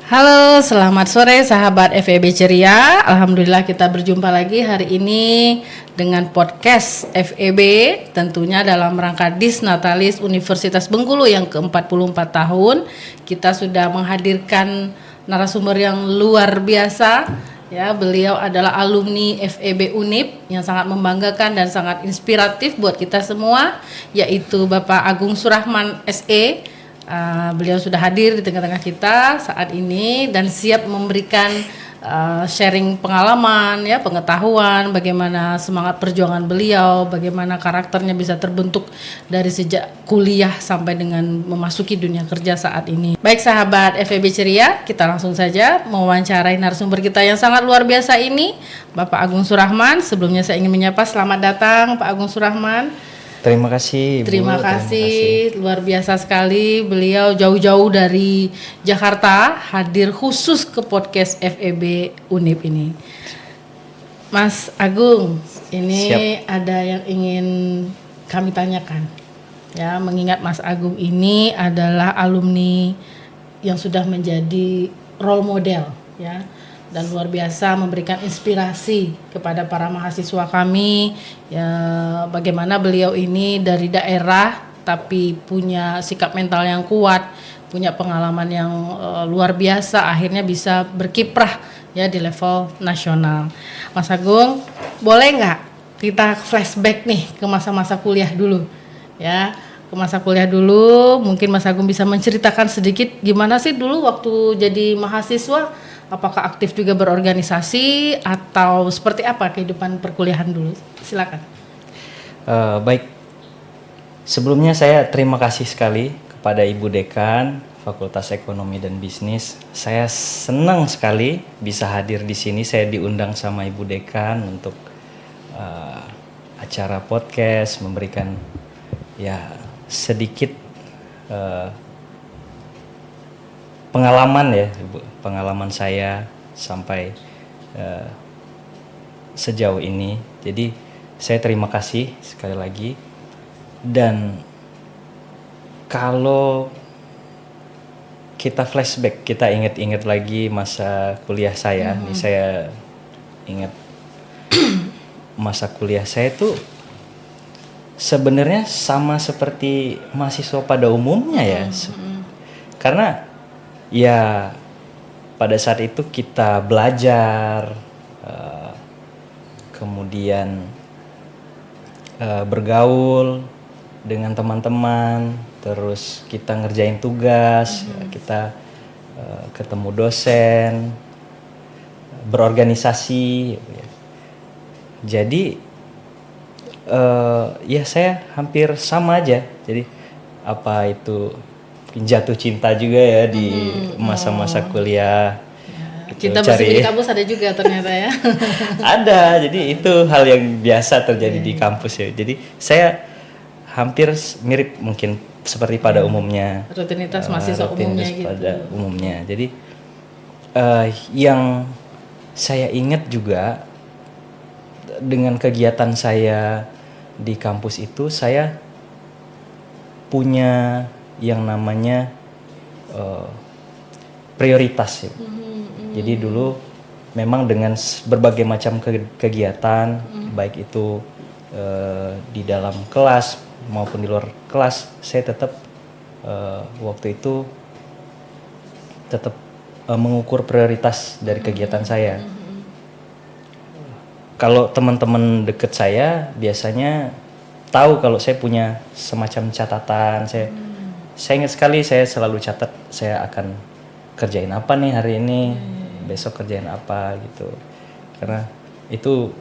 Halo, selamat sore sahabat FEB Ceria. Alhamdulillah kita berjumpa lagi hari ini dengan podcast FEB, tentunya dalam rangka Disnatalis Universitas Bengkulu yang ke-44 tahun. Kita sudah menghadirkan narasumber yang luar biasa. Ya, beliau adalah alumni FEB Unip yang sangat membanggakan dan sangat inspiratif buat kita semua, yaitu Bapak Agung Surahman SE. Beliau sudah hadir di tengah-tengah kita saat ini dan siap memberikan sharing pengalaman, ya, pengetahuan, bagaimana semangat perjuangan beliau, bagaimana karakternya bisa terbentuk dari sejak kuliah sampai dengan memasuki dunia kerja saat ini. Baik sahabat FEB Ceria, kita langsung saja mewawancarai narasumber kita yang sangat luar biasa ini, Bapak Agung Surahman. Sebelumnya saya ingin menyapa, selamat datang Pak Agung Surahman. Terima kasih, Ibu. Terima kasih, luar biasa sekali. Beliau jauh-jauh dari Jakarta hadir khusus ke podcast FEB Unip ini. Mas Agung, ini Siap. ada yang ingin kami tanyakan. Ya, mengingat Mas Agung ini adalah alumni yang sudah menjadi role model, ya, dan luar biasa memberikan inspirasi kepada para mahasiswa kami, ya, bagaimana beliau ini dari daerah tapi punya sikap mental yang kuat, punya pengalaman yang luar biasa, akhirnya bisa berkiprah, ya, di level nasional. Mas Agung, boleh nggak kita flashback nih ke masa-masa kuliah dulu, ya, ke masa kuliah dulu. Mungkin Mas Agung bisa menceritakan sedikit gimana sih dulu waktu jadi mahasiswa. Apakah aktif juga berorganisasi atau seperti apa kehidupan perkuliahan dulu? Silakan. Baik, sebelumnya saya terima kasih sekali kepada Ibu Dekan Fakultas Ekonomi dan Bisnis. Saya senang sekali bisa hadir di sini. Saya diundang sama Ibu Dekan untuk acara podcast, memberikan ya sedikit pengalaman, ya, Ibu, pengalaman saya sampai sejauh ini. Jadi saya terima kasih sekali lagi. Dan kalau kita flashback, kita ingat-ingat lagi masa kuliah saya. Nih saya ingat masa kuliah saya tuh sebenarnya sama seperti mahasiswa pada umumnya, ya. Karena ya pada saat itu kita belajar, kemudian bergaul dengan teman-teman, terus kita ngerjain tugas, ya, kita ketemu dosen, berorganisasi, ya. Jadi ya saya hampir sama aja. Jadi apa itu jatuh cinta juga, ya, di masa-masa kuliah. Cinta bersemi di kampus ada juga ternyata, ya. Ada, jadi itu hal yang biasa terjadi di kampus, ya. Jadi saya hampir mirip mungkin seperti pada umumnya. Rutinitas mahasiswa umumnya gitu. Pada umumnya. Jadi yang saya ingat juga dengan kegiatan saya di kampus itu, saya punya yang namanya prioritas, ya. Jadi dulu memang dengan berbagai macam kegiatan, baik itu di dalam kelas maupun di luar kelas, saya tetap waktu itu tetap mengukur prioritas dari kegiatan saya. Kalau teman-teman deket saya biasanya tahu kalau saya punya semacam catatan. Saya ingat sekali, saya selalu catat saya akan kerjain apa nih hari ini, besok kerjain apa gitu. Karena itu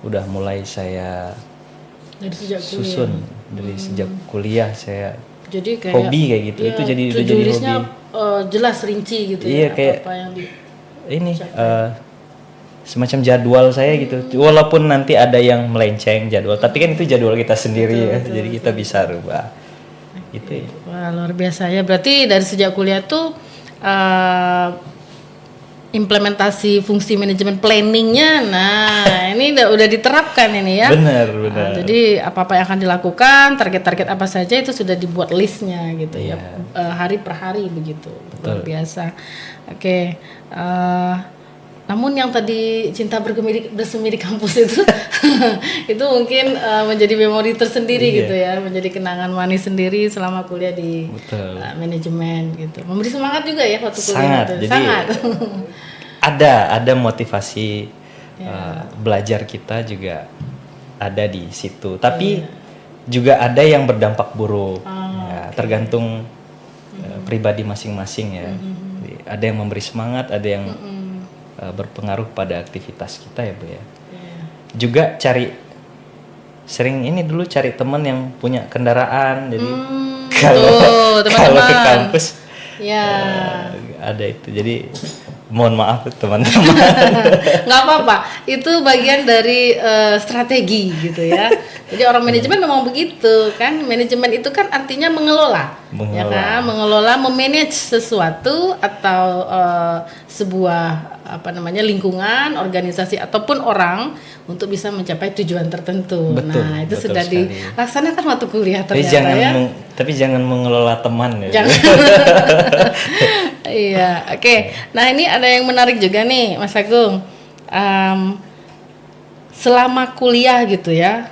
udah mulai saya Dari sejak kuliah. susun dari sejak kuliah. Saya Jadi kayak hobi kayak gitu, ya, itu jadi udah to-do jadi list-nya, hobi. jelas rinci gitu, Iya, ya, kayak apa yang di ini semacam jadwal saya gitu. Walaupun nanti ada yang melenceng jadwal, tapi kan itu jadwal kita sendiri, ya. Jadi kita bisa rubah. Gitu, ya. Wah, luar biasa, ya. Berarti dari sejak kuliah tuh implementasi fungsi manajemen planningnya, nah ini udah diterapkan ini ya. Benar. Jadi apa-apa yang akan dilakukan, target-target apa saja itu sudah dibuat listnya gitu ya, hari per hari begitu. Luar biasa. Oke. Namun yang tadi cinta bersemi di kampus itu, itu mungkin menjadi memori tersendiri gitu ya, menjadi kenangan manis sendiri selama kuliah di manajemen gitu. Memberi semangat juga ya waktu kuliah. Sangat. Ada motivasi belajar kita juga ada di situ. Tapi juga ada yang berdampak buruk. Tergantung pribadi masing-masing ya. Ada yang memberi semangat, ada yang berpengaruh pada aktivitas kita ya Bu ya. Juga sering cari teman yang punya kendaraan, jadi kalau ke kampus ada itu. Jadi mohon maaf teman-teman. Nggak apa-apa, itu bagian dari strategi gitu ya. Jadi orang manajemen memang begitu kan. Manajemen itu kan artinya mengelola. Ya kan, mengelola, memanage sesuatu atau sebuah lingkungan, organisasi ataupun orang untuk bisa mencapai tujuan tertentu. Nah, itu sudah dilaksanakan waktu kuliah ternyata. Tapi jangan mengelola teman ya. Jangan. Iya, oke. Nah, ini ada yang menarik juga nih, Mas Agung. Selama kuliah gitu ya,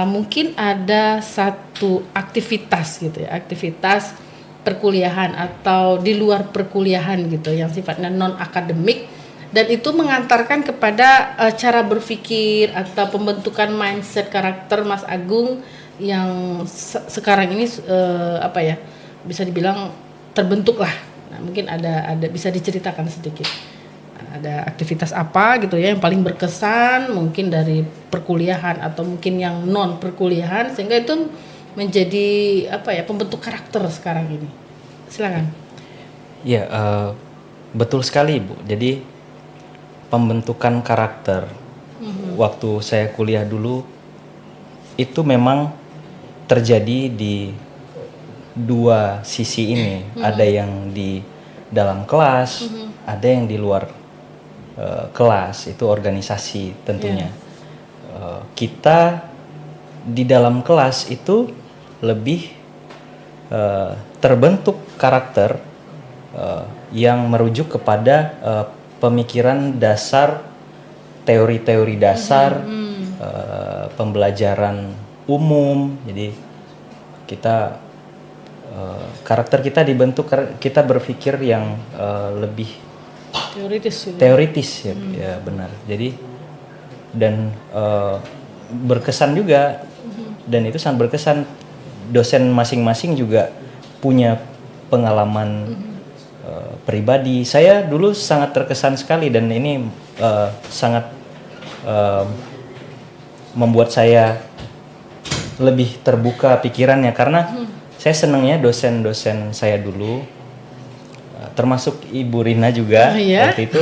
mungkin ada satu aktivitas gitu ya, aktivitas perkuliahan atau di luar perkuliahan gitu yang sifatnya non akademik, dan itu mengantarkan kepada cara berpikir atau pembentukan mindset karakter Mas Agung yang sekarang ini bisa dibilang terbentuk lah. Nah, mungkin ada bisa diceritakan sedikit. Ada aktivitas apa gitu ya yang paling berkesan mungkin dari perkuliahan atau mungkin yang non perkuliahan sehingga itu menjadi pembentuk karakter sekarang ini. Silakan. Ya, betul sekali Bu. Jadi pembentukan karakter waktu saya kuliah dulu itu memang terjadi di dua sisi ini. Ada yang di dalam kelas, ada yang di luar kelas, itu organisasi tentunya. Kita di dalam kelas itu lebih terbentuk karakter yang merujuk kepada pemikiran dasar, teori-teori dasar, pembelajaran umum. Jadi kita karakter kita dibentuk, kita berpikir yang lebih teoritis ya benar. Jadi dan berkesan juga, dan itu sangat berkesan. Dosen masing-masing juga punya pengalaman pribadi. Saya dulu sangat terkesan sekali, dan ini sangat membuat saya lebih terbuka pikirannya, karena saya senangnya dosen-dosen saya dulu, termasuk Ibu Rina juga waktu itu.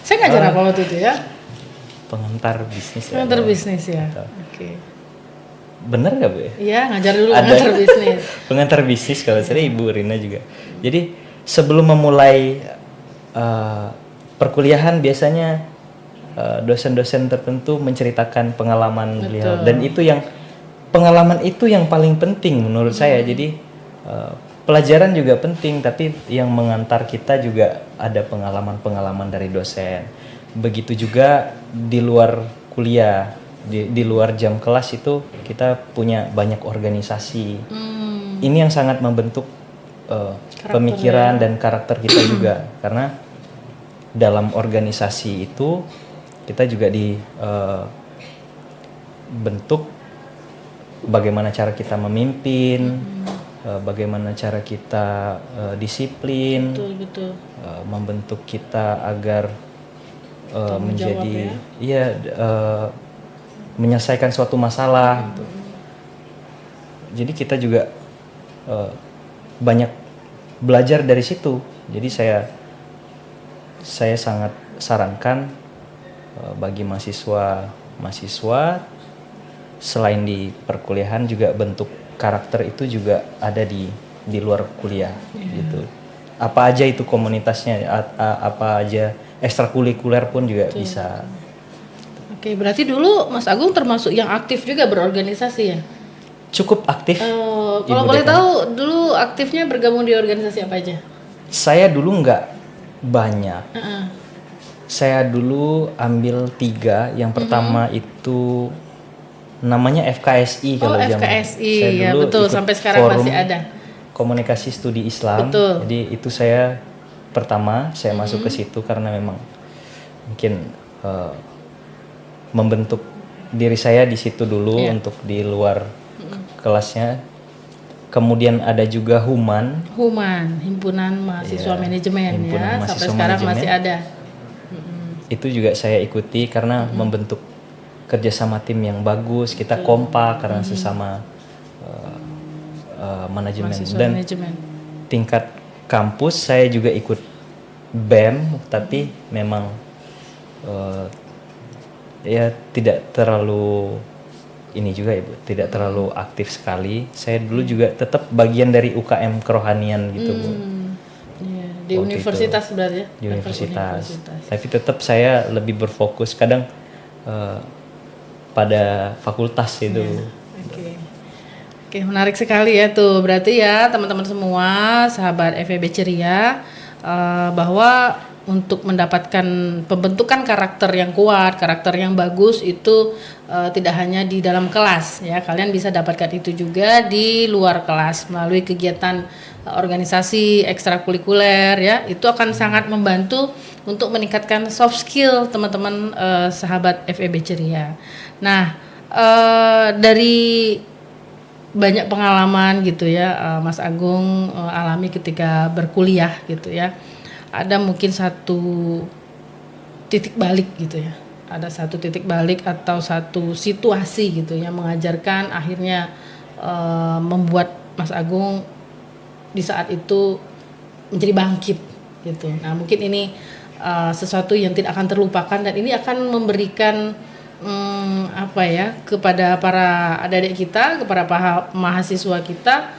Saya ngajar apa waktu itu ya? Pengantar bisnis. Pengantar bisnis ya. Oke. Bener nggak Bu? Iya, ngajar dulu pengantar bisnis. Pengantar bisnis kalau saya Ibu Rina juga. Jadi sebelum memulai perkuliahan biasanya dosen-dosen tertentu menceritakan pengalaman beliau, dan pengalaman itu yang paling penting menurut saya. Jadi pelajaran juga penting, tapi yang mengantar kita juga ada pengalaman-pengalaman dari dosen. Begitu juga di luar kuliah, di luar jam kelas itu kita punya banyak organisasi. Ini yang sangat membentuk pemikiran dan karakter kita juga, karena dalam organisasi itu kita juga dibentuk bagaimana cara kita memimpin, bagaimana cara kita disiplin, membentuk kita agar menjadi menyelesaikan suatu masalah. Gitu. Jadi kita juga banyak belajar dari situ. Jadi saya sangat sarankan bagi mahasiswa selain di perkuliahan juga bentuk karakter itu juga ada di luar kuliah gitu. Apa aja itu komunitasnya, apa aja ekstrakurikuler pun juga bisa. Oke, berarti dulu Mas Agung termasuk yang aktif juga berorganisasi ya? Cukup aktif. Kalau boleh tahu dulu aktifnya bergabung di organisasi apa aja? Saya dulu nggak banyak. Heeh. Saya dulu ambil 3. Yang pertama itu namanya FKSI kalau zaman. FKSI, Saya ya dulu betul, ikut sampai sekarang forum masih ada. Komunikasi Studi Islam. Betul. Jadi itu saya pertama saya masuk ke situ karena memang mungkin membentuk diri saya di situ dulu untuk di luar kelasnya. Kemudian ada juga Human, Himpunan Mahasiswa Manajemen Himpunan ya, sampai Mahasiswa sekarang Manajemen. masih ada. Itu juga saya ikuti karena membentuk kerjasama tim yang bagus, kita kompak karena sesama manajemen. Mahasiswa Dan Manajemen. tingkat kampus saya juga ikut BEM, tapi memang ya tidak terlalu ini juga Ibu, tidak terlalu aktif sekali. Saya dulu juga tetap bagian dari UKM kerohanian gitu Bu. Iya, di Waktu universitas itu. berarti ya? Di universitas. Tapi tetap saya lebih berfokus kadang pada fakultas itu. Oke, menarik sekali ya tuh. Berarti ya teman-teman semua, sahabat FEB Ceria, bahwa untuk mendapatkan pembentukan karakter yang kuat, karakter yang bagus itu tidak hanya di dalam kelas ya. Kalian bisa dapatkan itu juga di luar kelas melalui kegiatan organisasi ekstrakurikuler ya. Itu akan sangat membantu untuk meningkatkan soft skill teman-teman sahabat FEB Ceria. Nah, dari banyak pengalaman gitu ya Mas Agung alami ketika berkuliah gitu ya. Ada mungkin satu titik balik gitu ya. Ada satu titik balik atau satu situasi gitu yang mengajarkan akhirnya membuat Mas Agung di saat itu menjadi bangkit gitu. Nah, mungkin ini sesuatu yang tidak akan terlupakan dan ini akan memberikan apa ya kepada para adik-adik kita, kepada para mahasiswa kita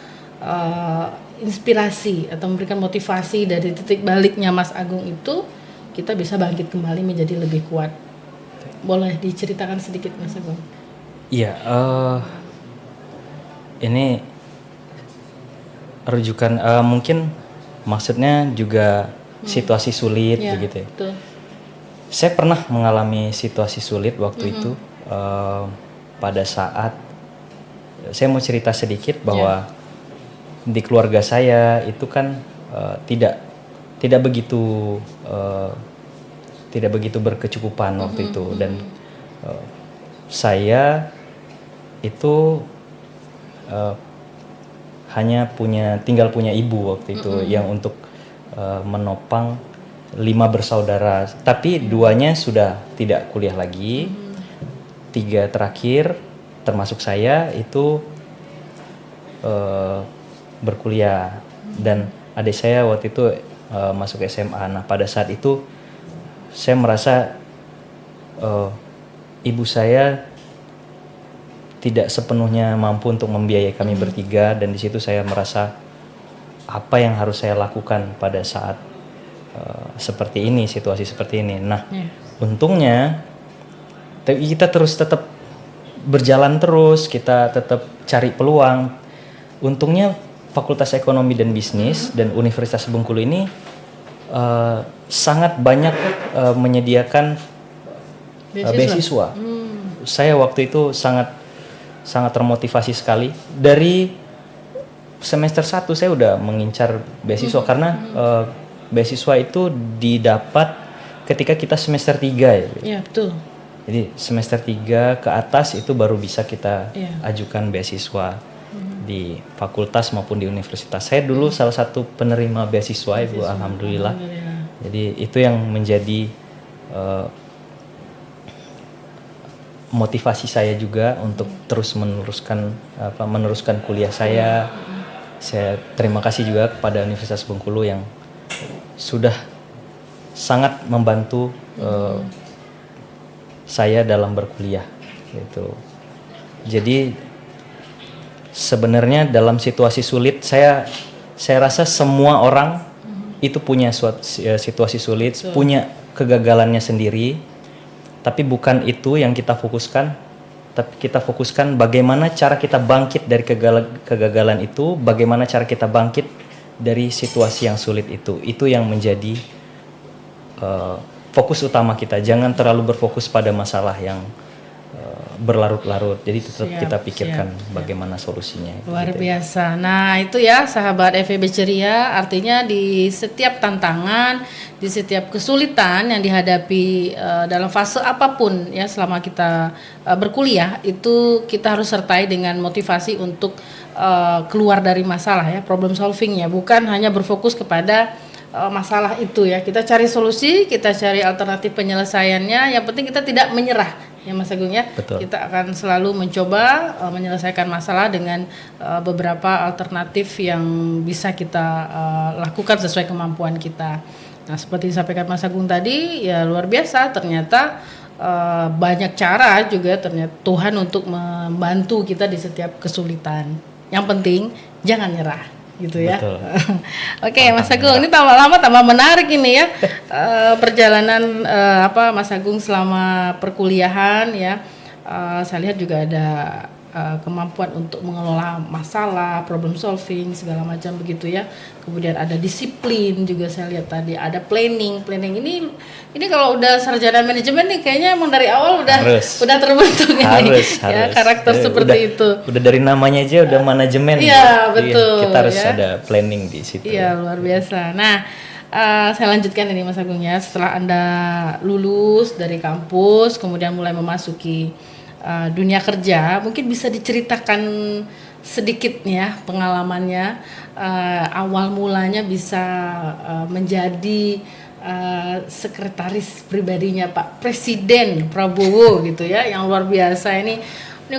inspirasi atau memberikan motivasi dari titik baliknya Mas Agung itu kita bisa bangkit kembali menjadi lebih kuat. Boleh diceritakan sedikit Mas Agung? Iya, ini rujukan mungkin maksudnya juga situasi sulit begitu ya. Betul. Saya pernah mengalami situasi sulit waktu itu pada saat saya mau cerita sedikit bahwa di keluarga saya itu kan tidak begitu berkecukupan waktu itu dan saya itu hanya tinggal punya ibu waktu itu yang untuk menopang 5 bersaudara, tapi 2-nya sudah tidak kuliah lagi, 3 terakhir termasuk saya itu berkuliah dan adik saya waktu itu masuk SMA. Nah pada saat itu saya merasa ibu saya tidak sepenuhnya mampu untuk membiayai kami bertiga dan di situ saya merasa apa yang harus saya lakukan pada saat seperti ini, situasi seperti ini. Nah untungnya kita tetap berjalan terus, kita tetap cari peluang. Untungnya Fakultas Ekonomi dan Bisnis dan Universitas Bengkulu ini sangat banyak menyediakan beasiswa. Saya waktu itu sangat termotivasi sekali. Dari semester 1 saya udah mengincar beasiswa karena beasiswa itu didapat ketika kita semester 3 ya. Iya, betul. Jadi semester 3 ke atas itu baru bisa kita ajukan beasiswa di fakultas maupun di universitas. Saya dulu salah satu penerima beasiswa Ibu, alhamdulillah. Jadi itu yang menjadi motivasi saya juga untuk terus meneruskan kuliah saya. Saya terima kasih juga kepada Universitas Bengkulu yang sudah sangat membantu saya dalam berkuliah gitu. Jadi sebenarnya dalam situasi sulit saya rasa semua orang itu punya situasi sulit, punya kegagalannya sendiri, tapi bukan itu yang kita fokuskan, tapi kita fokuskan bagaimana cara kita bangkit dari kegagalan itu, bagaimana cara kita bangkit dari situasi yang sulit itu. Itu yang menjadi fokus utama kita. Jangan terlalu berfokus pada masalah yang berlarut-larut. Jadi tetap kita pikirkan bagaimana solusinya. Luar biasa. Nah itu ya sahabat FEB Ceria, artinya di setiap tantangan, di setiap kesulitan yang dihadapi dalam fase apapun ya selama kita berkuliah, itu kita harus sertai dengan motivasi untuk keluar dari masalah ya, problem solving ya, bukan hanya berfokus kepada masalah itu ya. Kita cari solusi, kita cari alternatif penyelesaiannya. Yang penting kita tidak menyerah ya Mas Agung ya. Betul. Kita akan selalu mencoba menyelesaikan masalah dengan beberapa alternatif yang bisa kita lakukan sesuai kemampuan kita. Nah seperti disampaikan Mas Agung tadi ya, luar biasa ternyata banyak cara juga ternyata Tuhan untuk membantu kita di setiap kesulitan. Yang penting jangan nyerah gitu ya. Oke, Mas Agung, ini tambah lama tambah menarik ini ya. Perjalanan Mas Agung selama perkuliahan ya. Saya lihat juga ada kemampuan untuk mengelola masalah, problem solving segala macam begitu ya. Kemudian ada disiplin juga saya lihat tadi, ada planning ini kalau udah sarjana manajemen nih kayaknya emang dari awal udah terbentuk harus, ya karakter seperti itu. Udah dari namanya aja udah manajemen. Iya betul. Kita harus ya. ada planning di situ. Iya luar biasa. Nah saya lanjutkan ini Mas Agung ya. Setelah Anda lulus dari kampus, kemudian mulai memasuki dunia kerja, mungkin bisa diceritakan sedikit ya pengalamannya, awal mulanya bisa menjadi sekretaris pribadinya Pak Presiden Prabowo gitu ya, yang luar biasa ini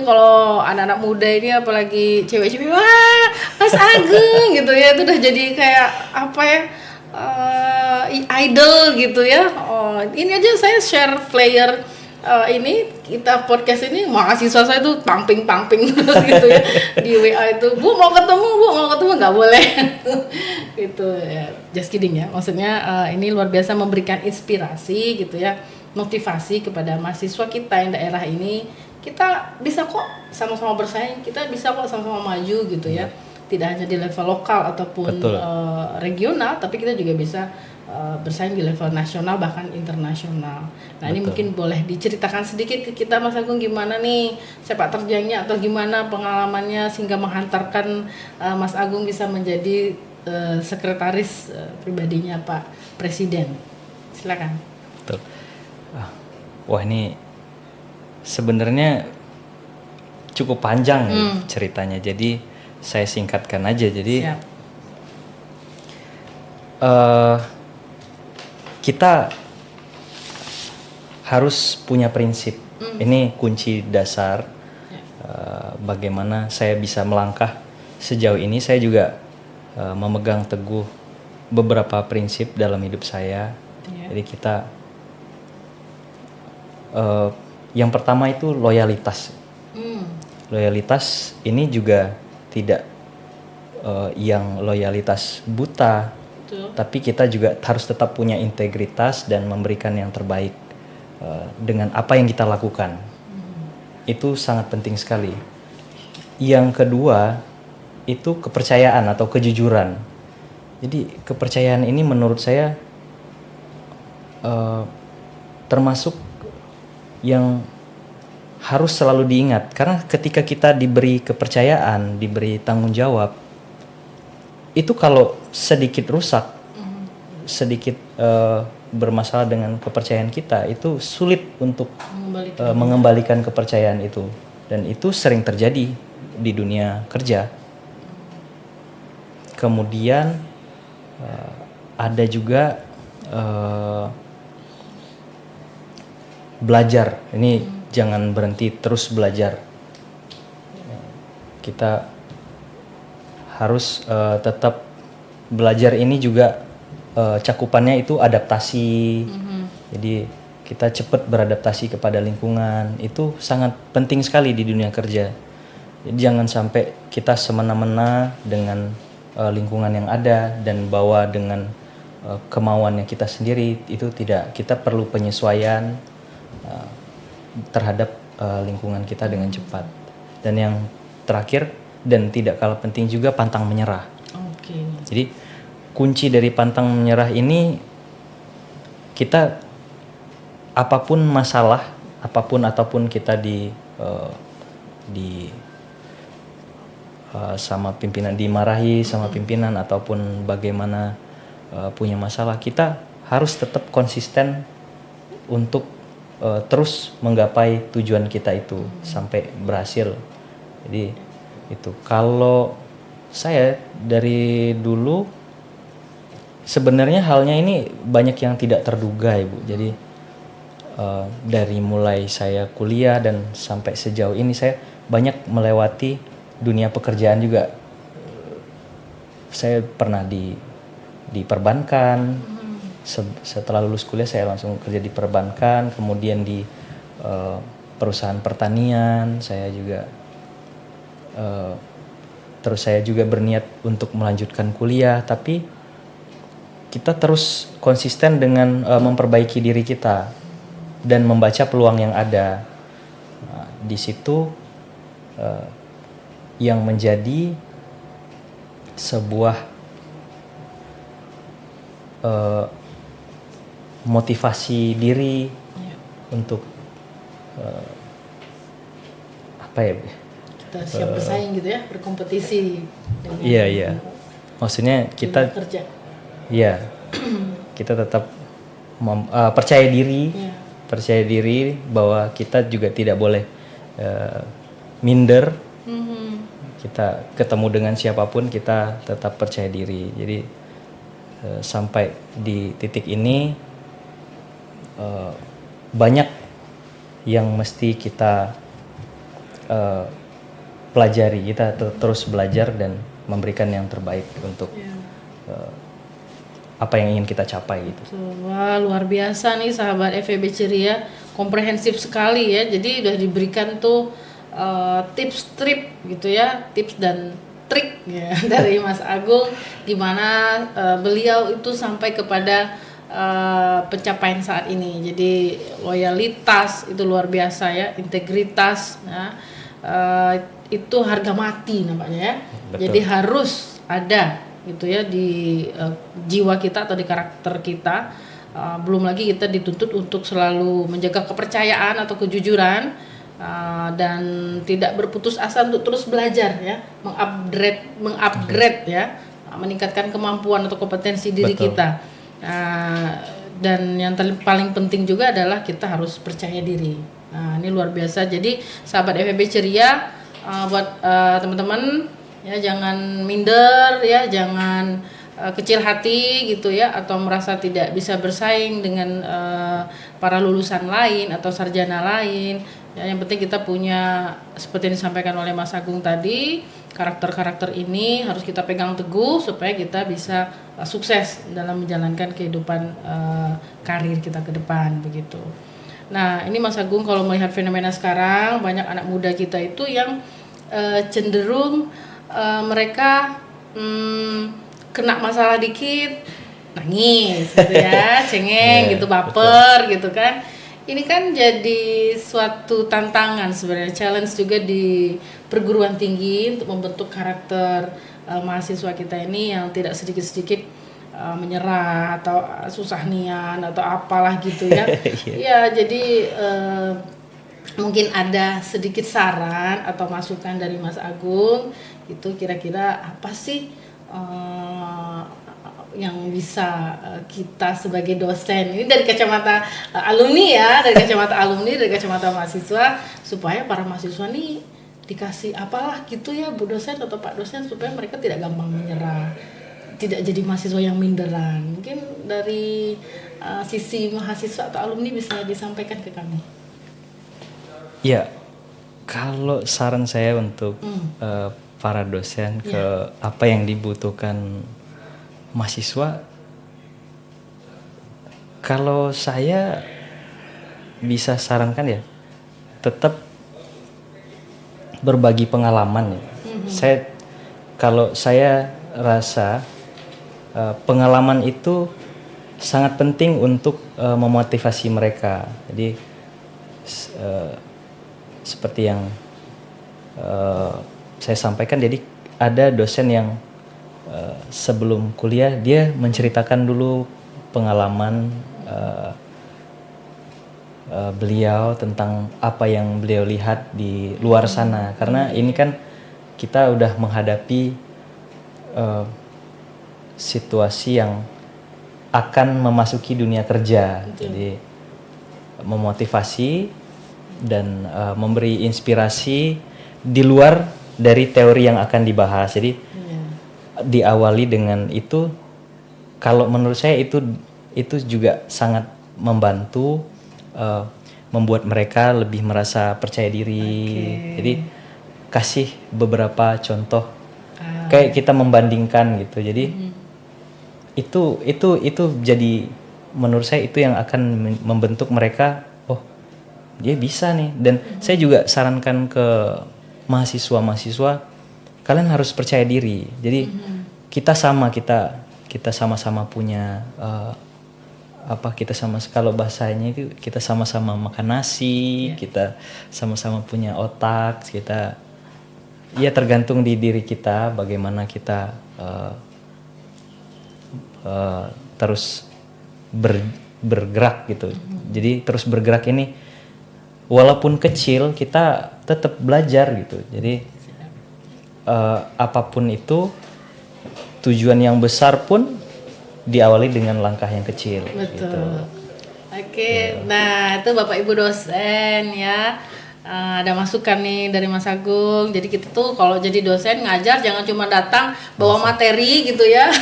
kalau anak-anak muda ini apalagi cewek-cewek, wah Mas Agung gitu ya, itu udah jadi kayak apa ya, idol gitu ya. Ini aja saya share flyer ini kita podcast ini, mahasiswa saya tuh pamping gitu ya di WA itu, Bu mau ketemu nggak boleh gitu ya, just kidding ya, maksudnya ini luar biasa memberikan inspirasi gitu ya, motivasi kepada mahasiswa kita yang daerah ini, kita bisa kok sama-sama bersaing, kita bisa kok sama-sama maju gitu ya, tidak hanya di level lokal ataupun regional, tapi kita juga bisa bersaing di level nasional bahkan internasional. Nah ini mungkin boleh diceritakan sedikit ke kita Mas Agung, gimana nih sepak terjangnya atau gimana pengalamannya sehingga menghantarkan Mas Agung bisa menjadi sekretaris pribadinya Pak Presiden. Silakan. Betul. Wah ini sebenarnya cukup panjang ceritanya, jadi saya singkatkan aja. Jadi kita harus punya prinsip. Ini kunci dasar bagaimana saya bisa melangkah sejauh ini. Saya juga memegang teguh beberapa prinsip dalam hidup saya. Jadi kita yang pertama itu loyalitas. Loyalitas ini juga tidak yang loyalitas buta. Tapi kita juga harus tetap punya integritas dan memberikan yang terbaik dengan apa yang kita lakukan. Itu sangat penting sekali. Yang kedua itu kepercayaan atau kejujuran. Jadi kepercayaan ini menurut saya termasuk yang harus selalu diingat, karena ketika kita diberi kepercayaan, diberi tanggung jawab, itu kalau sedikit rusak, sedikit bermasalah dengan kepercayaan kita, itu sulit untuk mengembalikan kepercayaan itu, dan itu sering terjadi di dunia kerja. Kemudian ada juga belajar. Ini jangan berhenti terus belajar. Kita harus tetap belajar. Ini juga cakupannya itu adaptasi. Jadi kita cepat beradaptasi kepada lingkungan. Itu sangat penting sekali di dunia kerja. Jadi jangan sampai kita semena-mena dengan lingkungan yang ada dan bawa dengan kemauannya kita sendiri, itu tidak, kita perlu penyesuaian uh, terhadap lingkungan kita dengan cepat. Dan yang terakhir dan tidak kalah penting juga, pantang menyerah. Oke. Jadi kunci dari pantang menyerah ini, kita apapun masalah, ataupun kita sama pimpinan, dimarahi sama pimpinan, ataupun bagaimana punya masalah, kita harus tetap konsisten untuk terus menggapai tujuan kita itu sampai berhasil. Jadi itu, kalau saya dari dulu sebenarnya halnya ini banyak yang tidak terduga, Ibu. Jadi dari mulai saya kuliah dan sampai sejauh ini, saya banyak melewati dunia pekerjaan juga. Saya pernah di perbankan. Setelah lulus kuliah saya langsung kerja di perbankan, kemudian di perusahaan pertanian. Saya juga terus saya juga berniat untuk melanjutkan kuliah, tapi kita terus konsisten dengan memperbaiki diri kita dan membaca peluang yang ada. Nah, di situ yang menjadi sebuah motivasi diri untuk apa ya? Kita siap bersaing gitu ya, berkompetisi. Iya. Maksudnya kita kerja. Iya. Kita tetap percaya diri bahwa kita juga tidak boleh minder. Kita ketemu dengan siapapun kita tetap percaya diri. Jadi sampai di titik ini banyak yang mesti kita pelajari. Kita terus belajar dan memberikan yang terbaik untuk apa yang ingin kita capai gitu. Wah, luar biasa nih sahabat FEB Ceria, komprehensif sekali ya. Jadi udah diberikan tuh tips gitu ya, tips dan trik ya dari Mas Agung, gimana beliau itu sampai kepada pencapaian saat ini. Jadi loyalitas itu luar biasa ya, integritas ya, itu harga mati nampaknya ya. Betul. Jadi harus ada gitu ya di jiwa kita atau di karakter kita. Belum lagi kita dituntut untuk selalu menjaga kepercayaan atau kejujuran, dan tidak berputus asa untuk terus belajar ya, mengupgrade ya, meningkatkan kemampuan atau kompetensi diri kita. Dan yang paling penting juga adalah kita harus percaya diri. Nah, ini luar biasa. Jadi sahabat FEB Ceria, buat teman-teman ya, jangan minder ya, jangan kecil hati gitu ya, atau merasa tidak bisa bersaing dengan para lulusan lain atau sarjana lain ya. Yang penting kita punya, seperti yang disampaikan oleh Mas Agung tadi, karakter-karakter ini harus kita pegang teguh supaya kita bisa sukses dalam menjalankan kehidupan karir kita ke depan begitu. Nah, ini Mas Agung, kalau melihat fenomena sekarang, banyak anak muda kita itu yang cenderung mereka kena masalah dikit nangis gitu ya, cengeng gitu, baper gitu kan. Ini kan jadi suatu tantangan sebenarnya, challenge juga di perguruan tinggi untuk membentuk karakter mahasiswa kita ini yang tidak sedikit-sedikit menyerah atau susah nian atau apalah gitu ya. Ya, jadi mungkin ada sedikit saran atau masukan dari Mas Agung itu, kira-kira apa sih yang bisa kita sebagai dosen, ini dari kacamata alumni ya, dari kacamata mahasiswa, supaya para mahasiswa nih dikasih apalah gitu ya Bu dosen atau Pak dosen, supaya mereka tidak gampang menyerah, tidak jadi mahasiswa yang minderan. Mungkin dari sisi mahasiswa atau alumni bisa disampaikan ke kami. Ya, kalau saran saya untuk para dosen ke apa yang dibutuhkan mahasiswa, kalau saya bisa sarankan ya, tetap berbagi pengalaman ya. Kalau saya rasa pengalaman itu sangat penting untuk memotivasi mereka. Jadi seperti yang saya sampaikan, jadi ada dosen yang sebelum kuliah dia menceritakan dulu pengalaman beliau tentang apa yang beliau lihat di luar sana, karena ini kan kita udah menghadapi situasi yang akan memasuki dunia kerja. Betul. Jadi memotivasi dan memberi inspirasi di luar dari teori yang akan dibahas. Jadi diawali dengan itu, kalau menurut saya itu juga sangat membantu membuat mereka lebih merasa percaya diri. Jadi kasih beberapa contoh, kayak kita membandingkan gitu. Jadi itu jadi menurut saya itu yang akan membentuk mereka, oh dia bisa nih. Dan saya juga sarankan ke mahasiswa, kalian harus percaya diri. Jadi kita sama-sama punya kita kalau bahasanya itu kita sama-sama makan nasi, kita sama-sama punya otak, kita ya tergantung di diri kita bagaimana kita terus bergerak gitu. Jadi terus bergerak ini walaupun kecil kita tetap belajar gitu. Jadi apapun itu, tujuan yang besar pun diawali dengan langkah yang kecil. Betul. Gitu. Oke, nah itu Bapak Ibu dosen ya. Ada masukan nih dari Mas Agung. Jadi kita tuh kalau jadi dosen ngajar jangan cuma datang bawa materi gitu ya.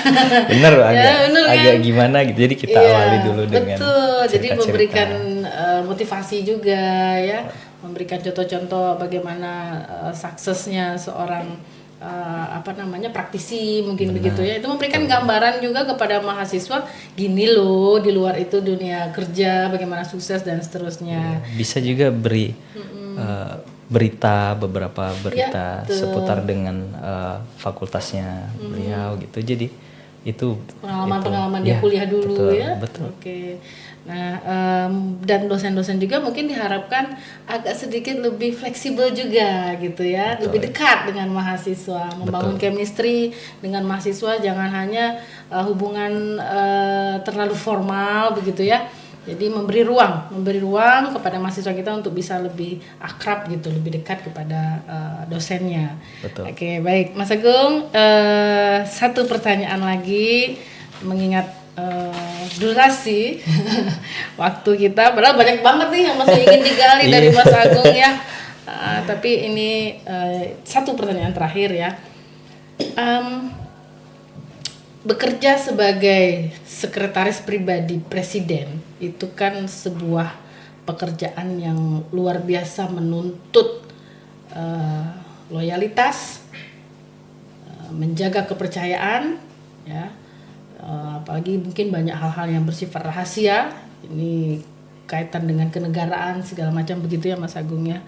Bener, bener agak kan? gimana gitu. Jadi kita awali dulu dengan betul. Jadi cerita-cerita. memberikan motivasi juga ya, memberikan contoh-contoh bagaimana suksesnya seorang praktisi mungkin begitu ya. Itu memberikan gambaran juga kepada mahasiswa, gini loh di luar itu dunia kerja bagaimana sukses dan seterusnya. Bisa juga beri beberapa berita seputar dengan fakultasnya beliau gitu. Jadi itu pengalaman dia kuliah dulu, betul, ya. Betul. Oke. Nah, dan dosen-dosen juga mungkin diharapkan agak sedikit lebih fleksibel juga gitu ya, lebih dekat dengan mahasiswa, membangun chemistry dengan mahasiswa, jangan hanya hubungan terlalu formal begitu ya. Jadi memberi ruang kepada mahasiswa kita untuk bisa lebih akrab gitu, lebih dekat kepada dosennya. Betul. Oke, baik Mas Agung, satu pertanyaan lagi mengingat durasi waktu kita, padahal banyak banget nih yang masih ingin digali dari Mas Agung ya. Tapi ini satu pertanyaan terakhir ya. Bekerja sebagai sekretaris pribadi presiden itu kan sebuah pekerjaan yang luar biasa, menuntut loyalitas, menjaga kepercayaan ya. Apalagi mungkin banyak hal-hal yang bersifat rahasia, ini kaitan dengan kenegaraan segala macam begitu ya Mas Agung ya.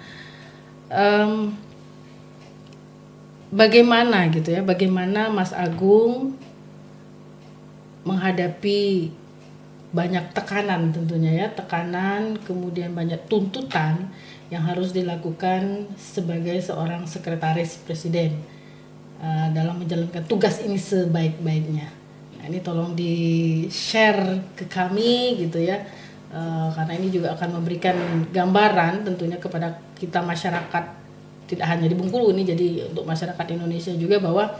Bagaimana gitu ya, bagaimana Mas Agung menghadapi banyak tekanan tentunya ya, tekanan kemudian banyak tuntutan yang harus dilakukan sebagai seorang sekretaris presiden dalam menjalankan tugas ini sebaik-baiknya. Nah, ini tolong di-share ke kami gitu ya, karena ini juga akan memberikan gambaran tentunya kepada kita masyarakat, tidak hanya di Bengkulu ini, jadi untuk masyarakat Indonesia juga, bahwa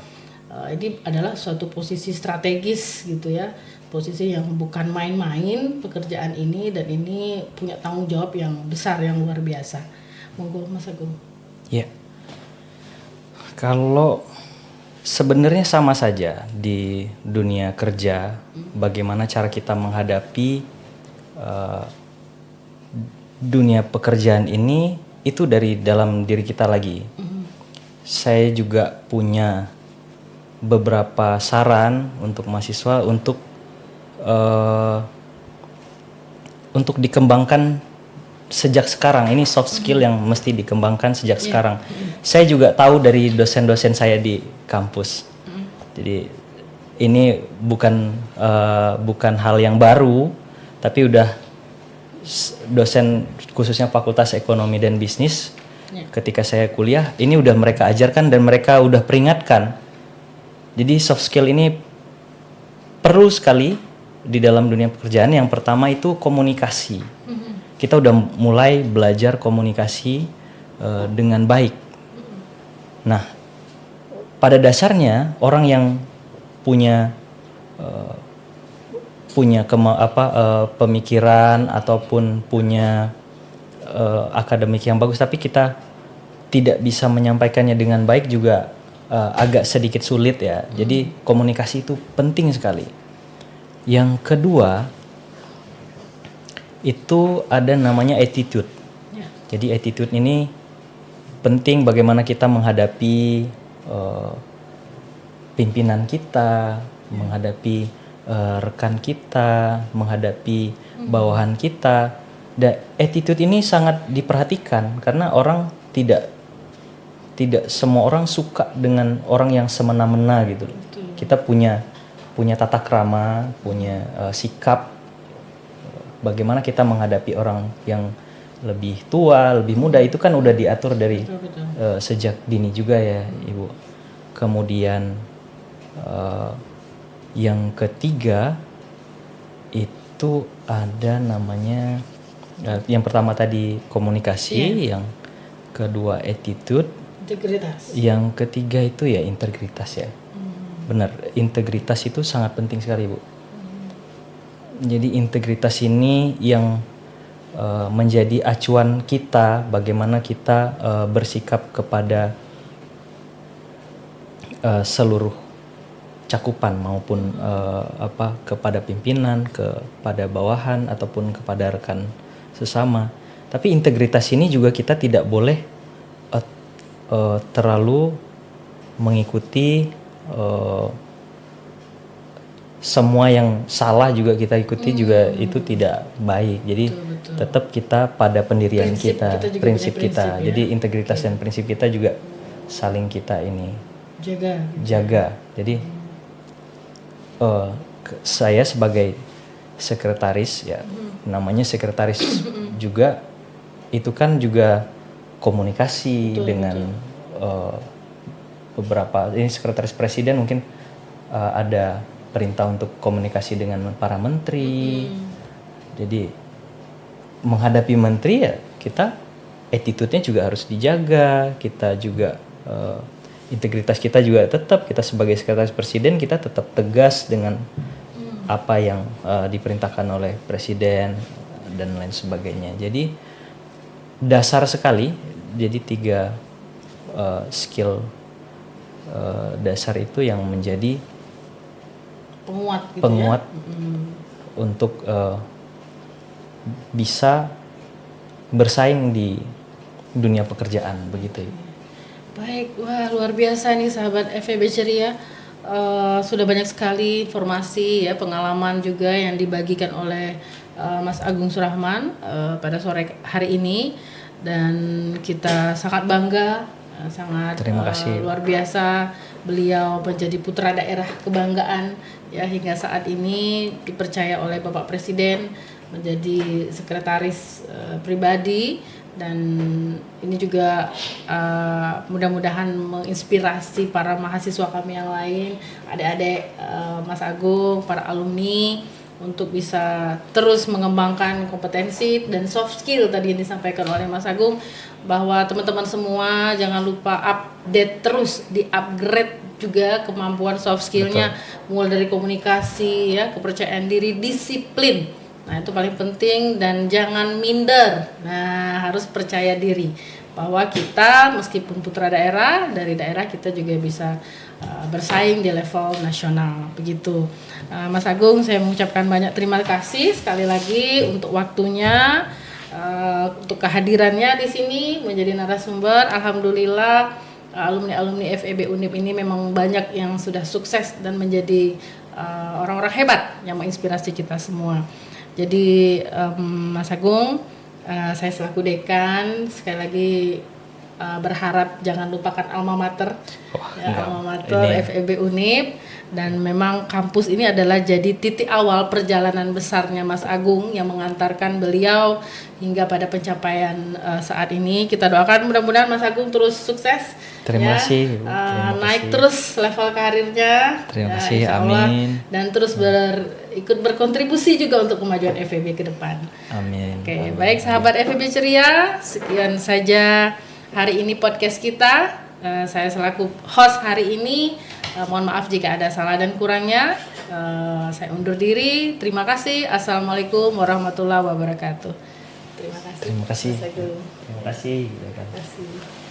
ini adalah suatu posisi strategis gitu ya, posisi yang bukan main-main pekerjaan ini, dan ini punya tanggung jawab yang besar, yang luar biasa. Monggo Mas Agung. Ya, kalau sebenarnya sama saja di dunia kerja, bagaimana cara kita menghadapi dunia pekerjaan ini, itu dari dalam diri kita lagi. Saya juga punya beberapa saran untuk mahasiswa untuk dikembangkan sejak sekarang. Ini soft skill yang mesti dikembangkan sejak sekarang. Saya juga tahu dari dosen-dosen saya di kampus. Jadi ini bukan hal yang baru, tapi udah dosen khususnya Fakultas Ekonomi dan Bisnis. Ketika saya kuliah, ini udah mereka ajarkan dan mereka udah peringatkan. Jadi soft skill ini perlu sekali di dalam dunia pekerjaan. Yang pertama itu komunikasi. Kita udah mulai belajar komunikasi dengan baik. Nah, pada dasarnya orang yang punya pemikiran ataupun punya akademik yang bagus, tapi kita tidak bisa menyampaikannya dengan baik juga agak sedikit sulit ya. Jadi komunikasi itu penting sekali. Yang kedua itu ada namanya attitude. Jadi attitude ini penting, bagaimana kita menghadapi pimpinan kita, menghadapi rekan kita, menghadapi bawahan kita. Dan attitude ini sangat diperhatikan karena orang tidak semua orang suka dengan orang yang semena-mena gitu. Kita punya tata krama, punya sikap bagaimana kita menghadapi orang yang lebih tua, lebih muda, itu kan udah diatur dari sejak dini juga ya, Ibu. Kemudian yang ketiga itu ada namanya, yang pertama tadi komunikasi, yang kedua attitude, integritas. Yang ketiga itu ya integritas ya. Benar, integritas itu sangat penting sekali, Bu. Jadi integritas ini yang menjadi acuan kita bagaimana kita bersikap kepada seluruh cakupan maupun kepada pimpinan, kepada bawahan ataupun kepada rekan sesama. Tapi integritas ini juga kita tidak boleh terlalu mengikuti semua yang salah juga kita ikuti, juga itu tidak baik. Jadi tetap kita pada pendirian kita, prinsip kita. Ya? Jadi integritas dan prinsip kita juga saling kita ini jaga. Jadi saya sebagai sekretaris ya, namanya sekretaris juga, itu kan juga komunikasi dengan beberapa, ini sekretaris presiden mungkin ada perintah untuk komunikasi dengan para menteri. Jadi menghadapi menteri ya kita attitude-nya juga harus dijaga. Kita juga integritas kita juga tetap, kita sebagai sekretaris presiden kita tetap tegas dengan apa yang diperintahkan oleh presiden dan lain sebagainya. Jadi dasar sekali. Jadi 3 skill dasar itu yang menjadi penguat untuk bisa bersaing di dunia pekerjaan, begitu. Baik, wah luar biasa nih sahabat FEB Ceria. Sudah banyak sekali informasi ya, pengalaman juga yang dibagikan oleh Mas Agung Surahman pada sore hari ini, dan kita sangat bangga, sangat terima kasih. Luar biasa beliau menjadi putra daerah kebanggaan ya, hingga saat ini dipercaya oleh Bapak Presiden menjadi sekretaris pribadi, dan ini juga mudah-mudahan menginspirasi para mahasiswa kami yang lain, adik-adik Mas Agung, para alumni, untuk bisa terus mengembangkan kompetensi dan soft skill tadi yang disampaikan oleh Mas Agung, bahwa teman-teman semua jangan lupa update terus, di-upgrade juga kemampuan soft skillnya. Betul. Mulai dari komunikasi ya, kepercayaan diri, disiplin. Nah itu paling penting, dan jangan minder. Nah harus percaya diri bahwa kita meskipun putra daerah, dari daerah kita juga bisa bersaing di level nasional, begitu. Mas Agung, saya mengucapkan banyak terima kasih sekali lagi untuk waktunya, untuk kehadirannya di sini menjadi narasumber. Alhamdulillah alumni FEB Undip ini memang banyak yang sudah sukses dan menjadi orang-orang hebat yang menginspirasi kita semua. Jadi Mas Agung, saya selaku dekan sekali lagi berharap jangan lupakan alma mater, enggak. alma mater Ini- FEB Unip, dan memang kampus ini adalah jadi titik awal perjalanan besarnya Mas Agung yang mengantarkan beliau hingga pada pencapaian saat ini. Kita doakan mudah-mudahan Mas Agung terus sukses. Terima kasih, Ibu. Terima Naik kasih. terus level karirnya. Terima Ya, kasih, insya Allah. amin. Dan terus ikut berkontribusi juga untuk kemajuan FEB ke depan. Amin. Oke, baik sahabat FEB Ceria, sekian saja hari ini podcast kita. Saya selaku host hari ini, mohon maaf jika ada salah dan kurangnya. Saya undur diri. Terima kasih. Assalamualaikum warahmatullahi wabarakatuh. Terima kasih. Terima kasih. Mas Agung. Terima kasih. Terima kasih.